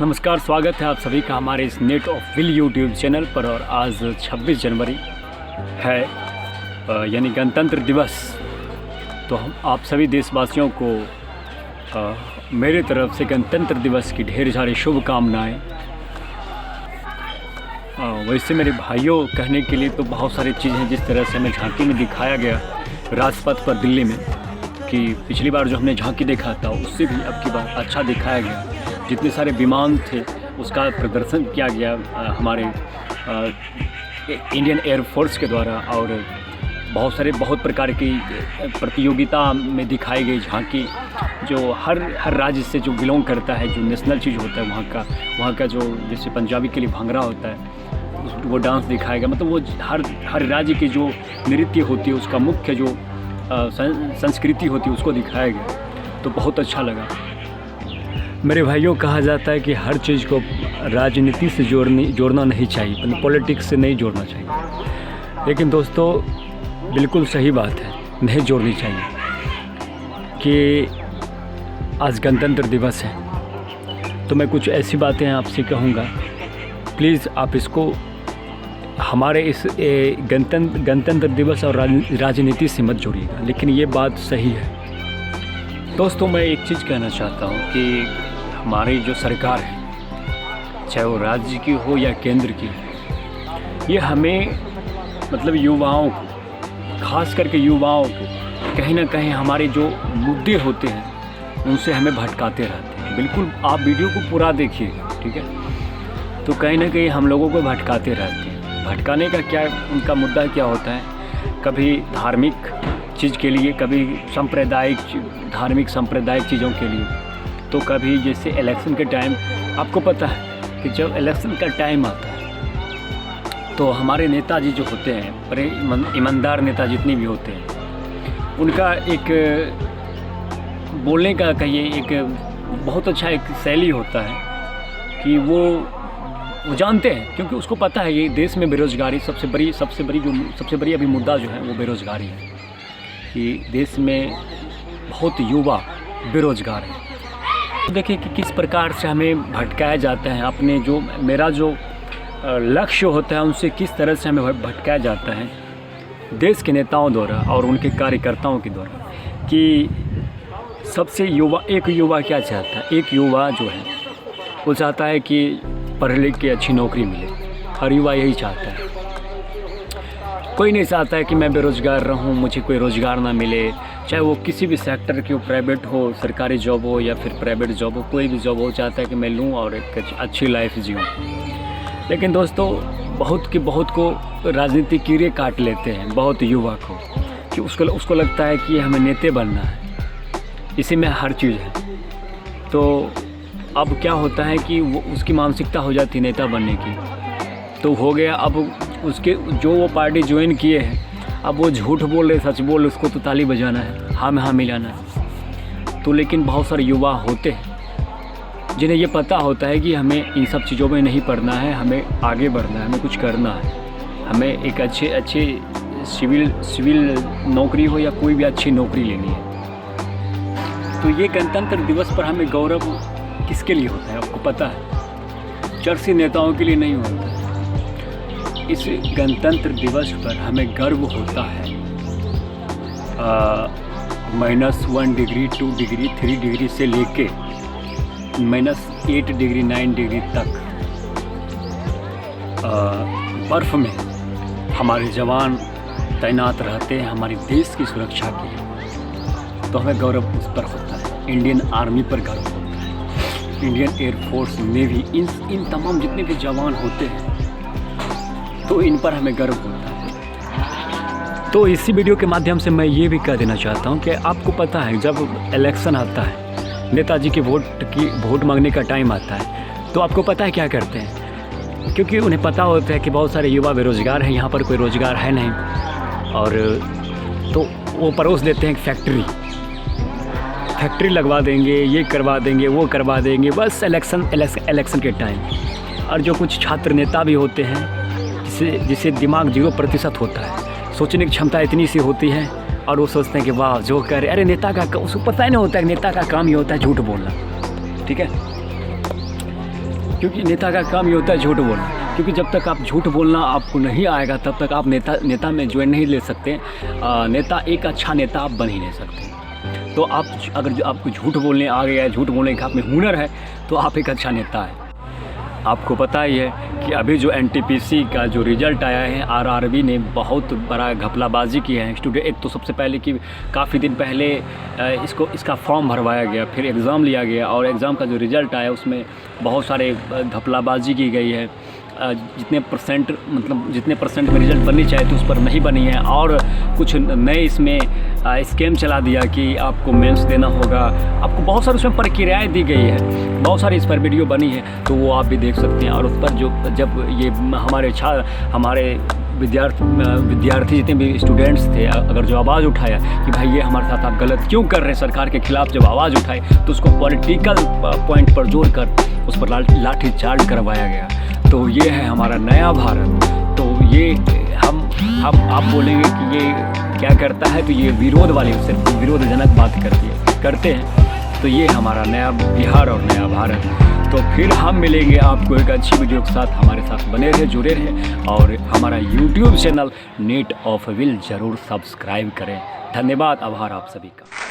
नमस्कार, स्वागत है आप सभी का हमारे इस net of will YouTube channel पर। और आज 26 जनवरी है, यानी गणतंत्र दिवस। तो हम आप सभी देशवासियों को मेरे तरफ से गणतंत्र दिवस की ढेर सारी शुभकामनाएं। वैसे मेरे भाइयों, कहने के लिए तो बहुत सारी चीज़ें हैं। जिस तरह से हमें झांकी में दिखाया गया राजपथ पर दिल्ली में, कि पिछली बार जो हमने झांकी देखा था उससे भी अब की बार अच्छा दिखाया गया। जितने सारे विमान थे उसका प्रदर्शन किया गया हमारे इंडियन एयरफोर्स के द्वारा, और बहुत प्रकार की प्रतियोगिता में दिखाई गई झांकी, जो हर राज्य से जो बिलोंग करता है, जो नेशनल चीज़ होता है वहाँ का जो, जैसे पंजाबी के लिए भांगड़ा होता है, वो डांस दिखाया गया। मतलब वो हर राज्य की जो नृत्य होती है, उसका मुख्य जो संस्कृति होती है, उसको दिखाया गया। तो बहुत अच्छा लगा। मेरे भाइयों, कहा जाता है कि हर चीज़ को राजनीति से जोड़ना नहीं चाहिए, पॉलिटिक्स से नहीं जोड़ना चाहिए। लेकिन दोस्तों, बिल्कुल सही बात है, नहीं जोड़नी चाहिए। कि आज गणतंत्र दिवस है तो मैं कुछ ऐसी बातें आपसे कहूँगा, प्लीज़ आप इसको हमारे इस गणतंत्र दिवस और राजनीति से मत जोड़िएगा। लेकिन ये बात सही है। दोस्तों, मैं एक चीज़ कहना चाहता हूँ कि हमारी जो सरकार है, चाहे वो राज्य की हो या केंद्र की हो, ये हमें, मतलब युवाओं को, खास करके युवाओं को कहीं ना कहीं हमारे जो मुद्दे होते हैं उनसे हमें भटकाते रहते हैं। बिल्कुल आप वीडियो को पूरा देखिएगा, ठीक है? तो कहीं ना कहीं हम लोगों को भटकाते रहते हैं। भटकाने का क्या उनका मुद्दा क्या होता है? कभी धार्मिक चीज़ के लिए, कभी धार्मिक सांप्रदायिक चीज़ों के लिए, तो कभी जैसे इलेक्शन के टाइम, आपको पता है कि जब इलेक्शन का टाइम आता है तो हमारे नेताजी जो होते हैं, बड़े ईमानदार नेता जितने भी होते हैं, उनका एक बोलने का, कहिए, एक बहुत अच्छा एक शैली होता है कि वो जानते हैं, क्योंकि उसको पता है ये देश में बेरोज़गारी सबसे बड़ी अभी मुद्दा जो है वो बेरोज़गारी है। कि देश में बहुत युवा बेरोज़गार है। तो देखिए कि किस प्रकार से हमें भटकाया जाता है, अपने जो मेरा जो लक्ष्य होता है उनसे किस तरह से हमें भटकाया जाता है देश के नेताओं द्वारा और उनके कार्यकर्ताओं के द्वारा। कि सबसे एक युवा क्या चाहता है? एक युवा जो है वो चाहता है कि पढ़ लिख के अच्छी नौकरी मिले। हर युवा यही चाहता है। कोई नहीं चाहता है कि मैं बेरोज़गार रहूं, मुझे कोई रोज़गार ना मिले, चाहे वो किसी भी सेक्टर की हो, प्राइवेट हो, सरकारी जॉब हो या फिर प्राइवेट जॉब हो, कोई भी जॉब हो, चाहता है कि मैं लूं और एक अच्छी लाइफ जीऊं। लेकिन दोस्तों, बहुत को राजनीति कीड़े काट लेते हैं, बहुत युवा को, कि उसको लगता है कि हमें नेता बनना है, इसी में हर चीज़ है। तो अब क्या होता है कि वो उसकी मानसिकता हो जाती है नेता बनने की, तो हो गया। अब उसके जो वो पार्टी ज्वाइन किए हैं, अब वो झूठ बोल रहे, सच बोल रहे, उसको तो ताली बजाना है, हाँ में हाँ मिलाना है। तो लेकिन बहुत सारे युवा होते हैं जिन्हें ये पता होता है कि हमें इन सब चीज़ों में नहीं पढ़ना है, हमें आगे बढ़ना है, हमें कुछ करना है, हमें एक अच्छे सिविल नौकरी हो या कोई भी अच्छी नौकरी लेनी है। तो ये गणतंत्र दिवस पर हमें गौरव किसके लिए होता है? आपको पता है, चर्चित नेताओं के लिए नहीं होता है। इस गणतंत्र दिवस पर हमें गर्व होता है -1 डिग्री, 2 डिग्री, 3 डिग्री से लेके -8 डिग्री, 9 डिग्री तक बर्फ़ में हमारे जवान तैनात रहते हैं हमारे देश की सुरक्षा के लिए। तो हमें गौरव उस पर होता है। इंडियन आर्मी पर गर्व होता है, इंडियन एयरफोर्स, नेवी, इन तमाम जितने भी जवान होते हैं, तो इन पर हमें गर्व होता है। तो इसी वीडियो के माध्यम से मैं ये भी कह देना चाहता हूँ कि आपको पता है, जब इलेक्शन आता है, नेताजी की वोट मांगने का टाइम आता है, तो आपको पता है क्या करते हैं? क्योंकि उन्हें पता होता है कि बहुत सारे युवा बेरोज़गार हैं, यहाँ पर कोई रोज़गार है नहीं, और तो वो परोस देते हैं फैक्ट्री लगवा देंगे, ये करवा देंगे, वो करवा देंगे, बस इलेक्शन के टाइम। और जो कुछ छात्र नेता भी होते हैं, जिसे दिमाग 0% होता है, सोचने की क्षमता इतनी सी होती है, और वो सोचते हैं कि वाह जो कह रहे, अरे नेता का, उसको पता ही नहीं होता है नेता का काम ही होता है झूठ बोलना, ठीक है? क्योंकि नेता का काम ये होता है झूठ बोलना, क्योंकि जब तक आप झूठ बोलना आपको नहीं आएगा तब तक आप नेता में ज्वाइन नहीं ले सकते। नेता एक अच्छा नेता आप बन ही नहीं सकते। तो आप अगर आपको झूठ बोलने आ गया है, झूठ बोलने का आप में हुनर है, तो आप एक अच्छा नेता है। आपको पता ही है कि अभी जो NTPC का जो रिज़ल्ट आया है, RRB ने बहुत बड़ा घपलाबाजी की है स्टूडेंट। एक तो सबसे पहले कि काफ़ी दिन पहले इसका फॉर्म भरवाया गया, फिर एग्ज़ाम लिया गया और एग्ज़ाम का जो रिज़ल्ट आया उसमें बहुत सारे घपलाबाजी की गई है। जितने परसेंट में रिज़ल्ट बननी चाहिए तो उस पर नहीं बनी है, और कुछ नए इसमें स्कैम चला दिया कि आपको मेंस देना होगा। आपको बहुत सारी उसमें प्रक्रियाएँ दी गई है, बहुत सारी इस पर वीडियो बनी है, तो वो आप भी देख सकते हैं। और उस पर जब ये हमारे विद्यार्थी जितने भी स्टूडेंट्स थे, अगर जो आवाज़ उठाया कि भाई ये हमारे साथ आप गलत क्यों कर रहे हैं, सरकार के ख़िलाफ़ जब आवाज़ उठाए तो उसको पॉलिटिकल पॉइंट पर जोड़ कर उस पर लाठी चार्ज करवाया गया। तो ये है हमारा नया भारत। तो ये हम आप बोलेंगे कि ये क्या करता है, तो ये विरोध वाली सिर्फ विरोधजनक बात करते हैं। तो ये हमारा नया बिहार और नया भारत। तो फिर हम मिलेंगे आपको एक अच्छी वीडियो के साथ। हमारे साथ बने रहे, जुड़े रहे, और हमारा YouTube channel net of will ज़रूर सब्सक्राइब करें। धन्यवाद, आभार आप सभी का।